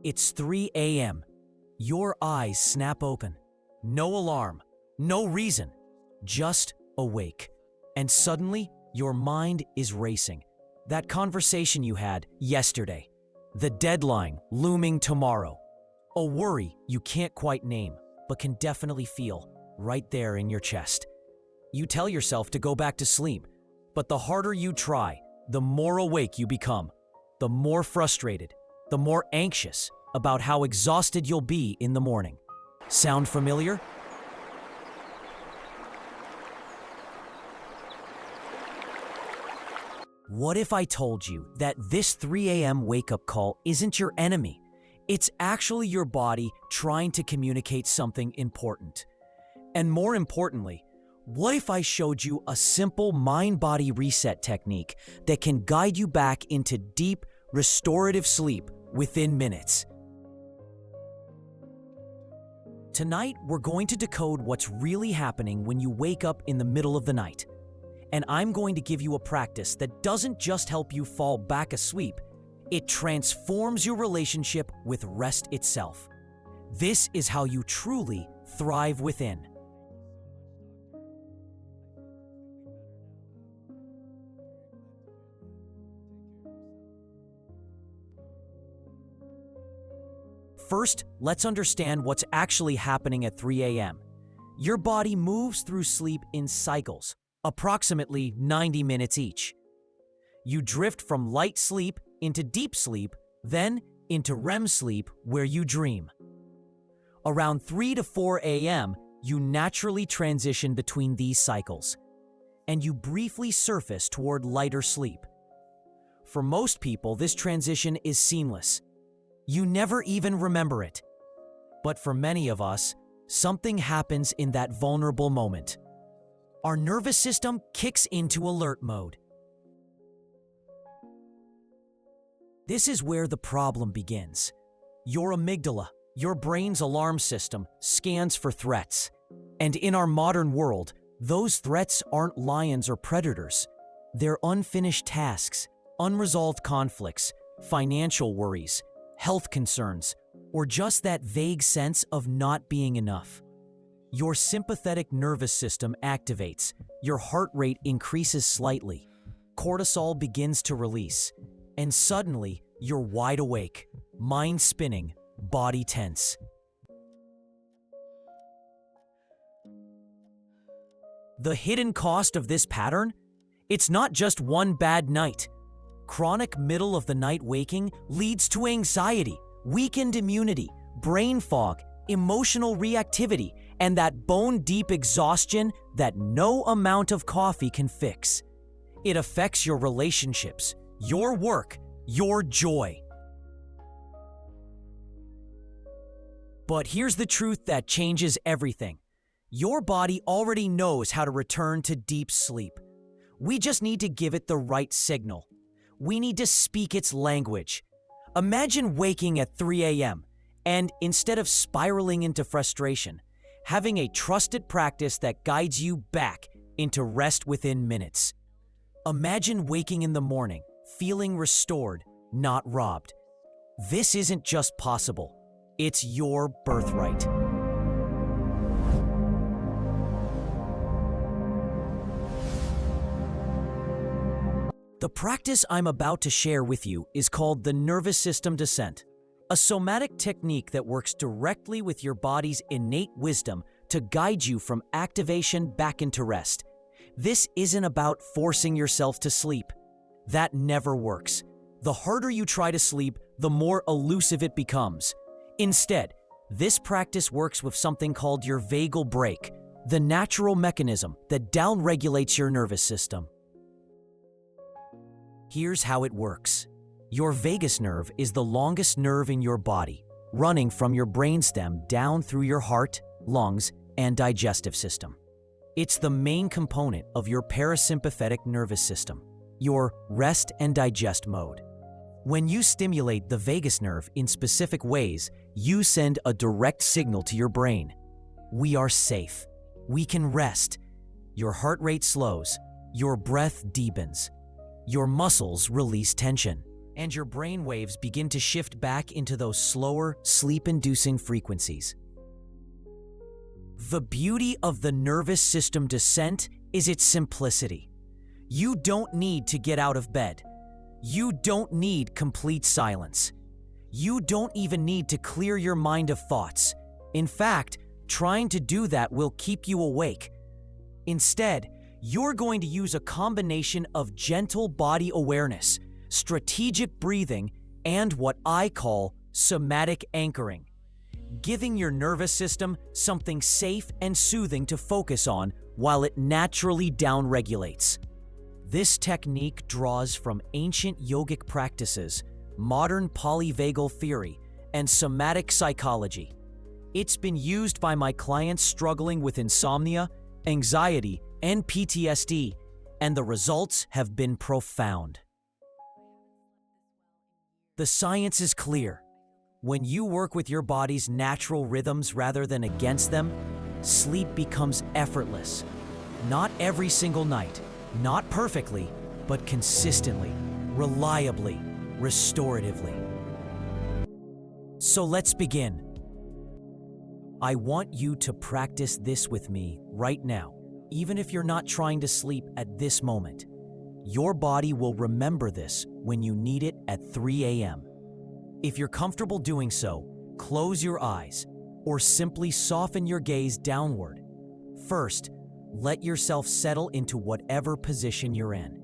It's 3 a.m. Your eyes snap open. No alarm, no reason, just awake. And suddenly, your mind is racing. That conversation you had yesterday. The deadline looming tomorrow. A worry you can't quite name, but can definitely feel right there in your chest. You tell yourself to go back to sleep, but the harder you try, the more awake you become, the more frustrated, the more anxious about how exhausted you'll be in the morning. Sound familiar? What if I told you that this 3 a.m. wake-up call isn't your enemy? It's actually your body trying to communicate something important. And more importantly, what if I showed you a simple mind-body reset technique that can guide you back into deep, restorative sleep within minutes? Tonight, we're going to decode what's really happening when you wake up in the middle of the night. And I'm going to give you a practice that doesn't just help you fall back asleep, it transforms your relationship with rest itself. This is how you truly thrive within. First, let's understand what's actually happening at 3 a.m. Your body moves through sleep in cycles, approximately 90 minutes each. You drift from light sleep into deep sleep, then into REM sleep where you dream. Around 3 to 4 a.m., you naturally transition between these cycles, and you briefly surface toward lighter sleep. For most people, this transition is seamless. You never even remember it. But for many of us, something happens in that vulnerable moment. Our nervous system kicks into alert mode. This is where the problem begins. Your amygdala, your brain's alarm system, scans for threats. And in our modern world, those threats aren't lions or predators. They're unfinished tasks, unresolved conflicts, financial worries, health concerns, or just that vague sense of not being enough. Your sympathetic nervous system activates, your heart rate increases slightly, cortisol begins to release, and suddenly you're wide awake, mind spinning, body tense. The hidden cost of this pattern? It's not just one bad night. Chronic middle-of-the-night waking leads to anxiety, weakened immunity, brain fog, emotional reactivity, and that bone-deep exhaustion that no amount of coffee can fix. It affects your relationships, your work, your joy. But here's the truth that changes everything. Your body already knows how to return to deep sleep. We just need to give it the right signal. We need to speak its language. Imagine waking at 3 a.m. and instead of spiraling into frustration, having a trusted practice that guides you back into rest within minutes. Imagine waking in the morning, feeling restored, not robbed. This isn't just possible, it's your birthright. The practice I'm about to share with you is called the nervous system descent, a somatic technique that works directly with your body's innate wisdom to guide you from activation back into rest. This isn't about forcing yourself to sleep. That never works. The harder you try to sleep, the more elusive it becomes. Instead, this practice works with something called your vagal brake, the natural mechanism that downregulates your nervous system. Here's how it works. Your vagus nerve is the longest nerve in your body, running from your brainstem down through your heart, lungs, and digestive system. It's the main component of your parasympathetic nervous system, your rest and digest mode. When you stimulate the vagus nerve in specific ways, you send a direct signal to your brain. We are safe. We can rest. Your heart rate slows. Your breath deepens. Your muscles release tension. and your brain waves begin to shift back into those slower, sleep-inducing frequencies. The beauty of the nervous system descent is its simplicity. You don't need to get out of bed. You don't need complete silence. You don't even need to clear your mind of thoughts. In fact, trying to do that will keep you awake. Instead, you're going to use a combination of gentle body awareness, strategic breathing, and what I call somatic anchoring, giving your nervous system something safe and soothing to focus on while it naturally downregulates. This technique draws from ancient yogic practices, modern polyvagal theory, and somatic psychology. It's been used by my clients struggling with insomnia, anxiety, and PTSD, and the results have been profound. The science is clear. When you work with your body's natural rhythms rather than against them, sleep becomes effortless. Not every single night, not perfectly, but consistently, reliably, restoratively. So let's begin. I want you to practice this with me right now, even if you're not trying to sleep at this moment. Your body will remember this when you need it at 3 a.m. If you're comfortable doing so, close your eyes or simply soften your gaze downward. First, let yourself settle into whatever position you're in.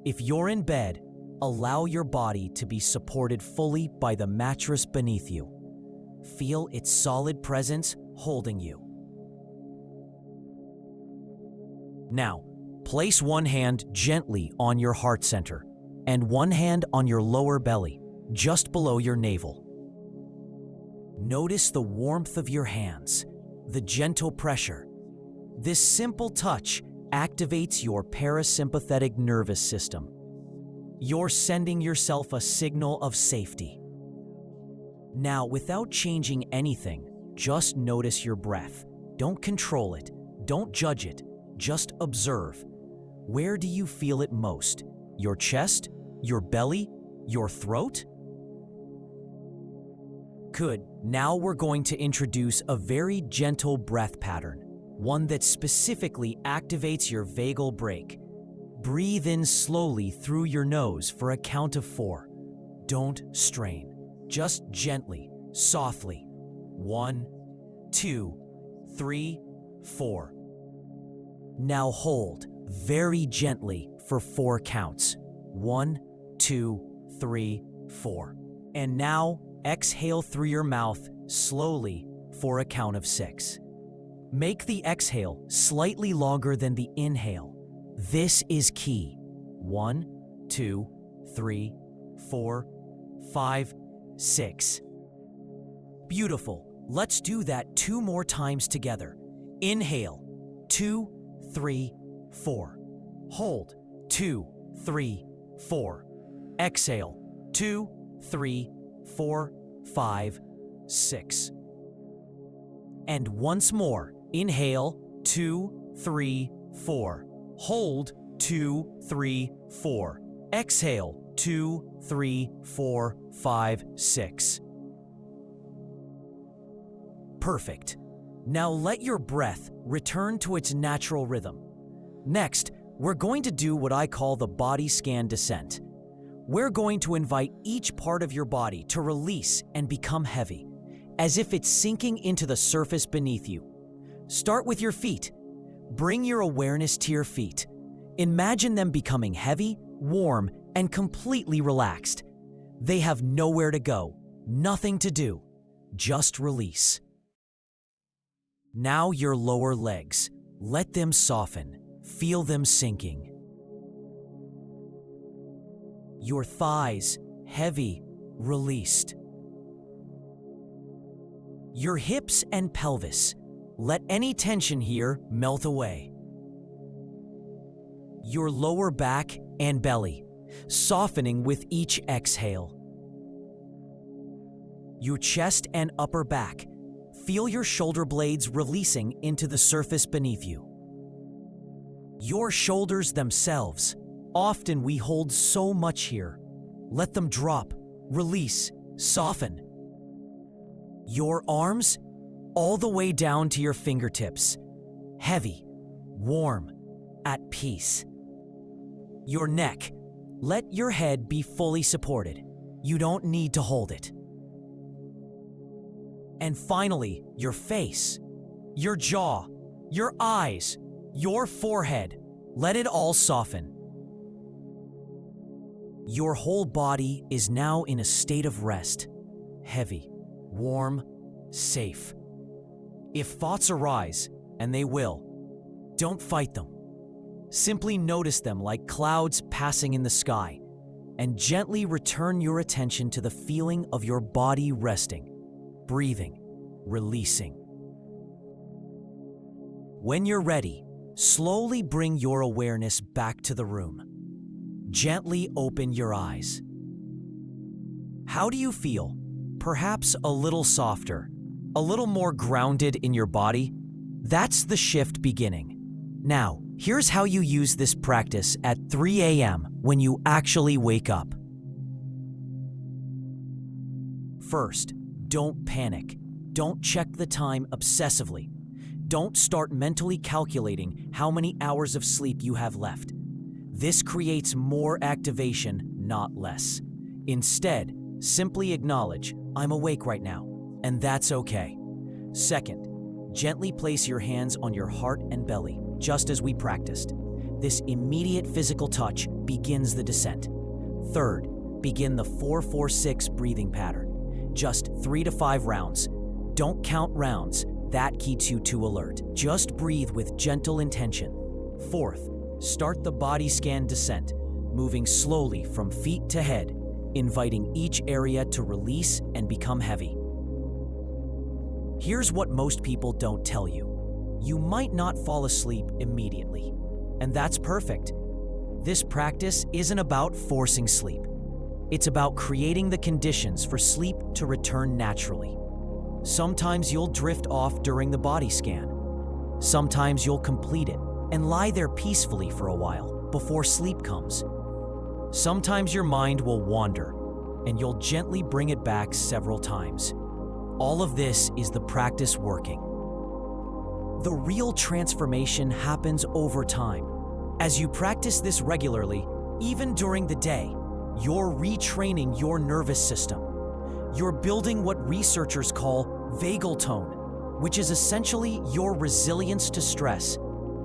If you're in bed, allow your body to be supported fully by the mattress beneath you. Feel its solid presence holding you. Now, place one hand gently on your heart center and one hand on your lower belly, just below your navel. Notice the warmth of your hands, the gentle pressure. This simple touch activates your parasympathetic nervous system. You're sending yourself a signal of safety. Now, without changing anything, just notice your breath. Don't control it. Don't judge it. Just observe. Where do you feel it most? Your chest? Your belly? Your throat? Good. Now we're going to introduce a very gentle breath pattern, one that specifically activates your vagal brake. Breathe in slowly through your nose for a count of 4. Don't strain. Just gently, softly. 1, 2, 3, 4. Now hold very gently for 4 counts. 1, 2, 3, 4. And now exhale through your mouth slowly for a count of 6. Make the exhale slightly longer than the inhale. This is key. 1, 2, 3, 4, 5, 6. Beautiful. Let's do that 2 more times together. Inhale. 2, 3, 4. Hold. 2, 3, 4. Exhale. 2, 3, 4, 5, 6. And once more. Inhale. 2, 3, 4. Hold. 2, 3, 4. Exhale. 2, 3, 4, 5, 6. Perfect. Now let your breath return to its natural rhythm. Next, we're going to do what I call the body scan descent. We're going to invite each part of your body to release and become heavy, as if it's sinking into the surface beneath you. Start with your feet. Bring your awareness to your feet. Imagine them becoming heavy, warm, and completely relaxed. They have nowhere to go, nothing to do, just release. Now your lower legs. Let them soften. Feel them sinking. Your thighs, heavy, released. Your hips and pelvis. Let any tension here melt away. Your lower back and belly, softening with each exhale. Your chest and upper back. Feel your shoulder blades releasing into the surface beneath you. Your shoulders themselves. Often we hold so much here. Let them drop, release, soften. Your arms, all the way down to your fingertips, heavy, warm, at peace. Your neck, let your head be fully supported. You don't need to hold it. And finally, your face, your jaw, your eyes, your forehead, let it all soften. Your whole body is now in a state of rest, heavy, warm, safe. If thoughts arise, and they will, don't fight them. Simply notice them like clouds passing in the sky, and gently return your attention to the feeling of your body resting, breathing, releasing. When you're ready, slowly bring your awareness back to the room. Gently open your eyes. How do you feel? Perhaps a little softer, a little more grounded in your body? That's the shift beginning. Now, here's how you use this practice at 3 a.m. when you actually wake up. First, don't panic. Don't check the time obsessively. Don't start mentally calculating how many hours of sleep you have left. This creates more activation, not less. Instead, simply acknowledge, I'm awake right now, and that's okay. Second, gently place your hands on your heart and belly, just as we practiced. This immediate physical touch begins the descent. Third, begin the 4-4-6 breathing pattern. Just 3 to 5 rounds. Don't count rounds. That keeps you too alert. Just breathe with gentle intention. Fourth, start the body scan descent, moving slowly from feet to head, inviting each area to release and become heavy. Here's what most people don't tell you. You might not fall asleep immediately, and that's perfect. This practice isn't about forcing sleep. It's about creating the conditions for sleep to return naturally. Sometimes you'll drift off during the body scan. Sometimes you'll complete it and lie there peacefully for a while before sleep comes. Sometimes your mind will wander, and you'll gently bring it back several times. All of this is the practice working. The real transformation happens over time. As you practice this regularly, even during the day, you're retraining your nervous system. You're building what researchers call vagal tone, which is essentially your resilience to stress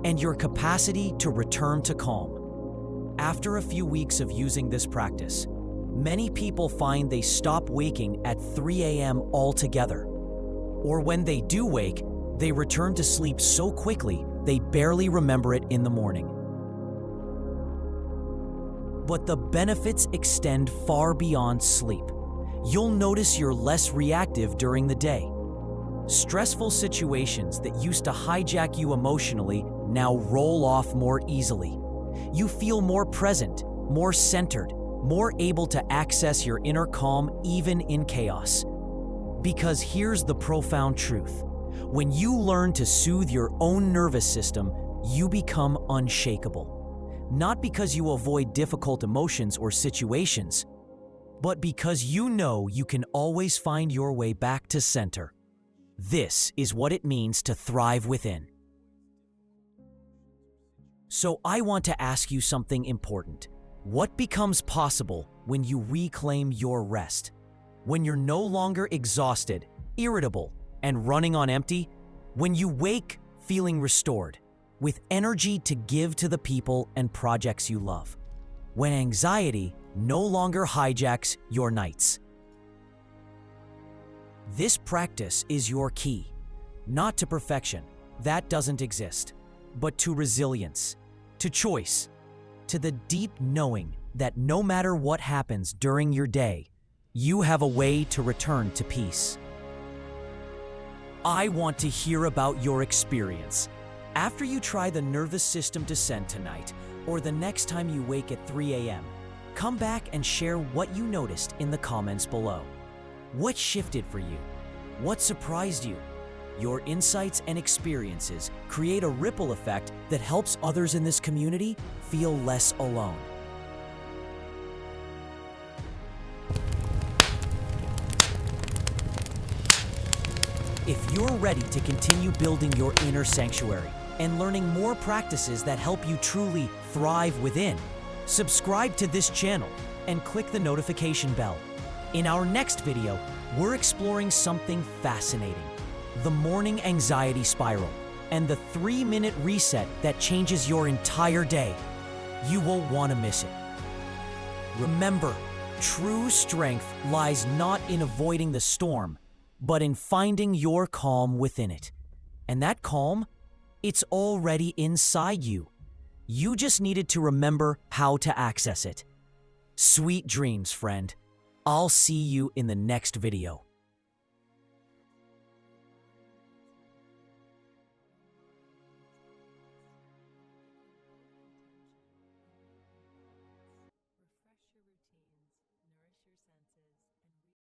and your capacity to return to calm. After a few weeks of using this practice, many people find they stop waking at 3 a.m. altogether. Or when they do wake, they return to sleep so quickly they barely remember it in the morning. But the benefits extend far beyond sleep. You'll notice you're less reactive during the day. Stressful situations that used to hijack you emotionally now roll off more easily. You feel more present, more centered, more able to access your inner calm even in chaos. Because here's the profound truth. When you learn to soothe your own nervous system, you become unshakable. Not because you avoid difficult emotions or situations, but because you know you can always find your way back to center. This is what it means to thrive within. So I want to ask you something important. What becomes possible when you reclaim your rest? When you're no longer exhausted, irritable, and running on empty? When you wake feeling restored, with energy to give to the people and projects you love? When anxiety no longer hijacks your nights? This practice is your key, not to perfection, that doesn't exist, but to resilience, to choice, to the deep knowing that no matter what happens during your day, you have a way to return to peace. I want to hear about your experience. After you try the nervous system descent tonight, or the next time you wake at 3 a.m., come back and share what you noticed in the comments below. What shifted for you? What surprised you? Your insights and experiences create a ripple effect that helps others in this community feel less alone. If you're ready to continue building your inner sanctuary and learning more practices that help you truly thrive within, subscribe to this channel and click the notification bell. In our next video, we're exploring something fascinating: the morning anxiety spiral and the 3-minute reset that changes your entire day. You won't want to miss it. Remember, true strength lies not in avoiding the storm, but in finding your calm within it. And that calm, it's already inside you. You just needed to remember how to access it. Sweet dreams, friend. I'll see you in the next video.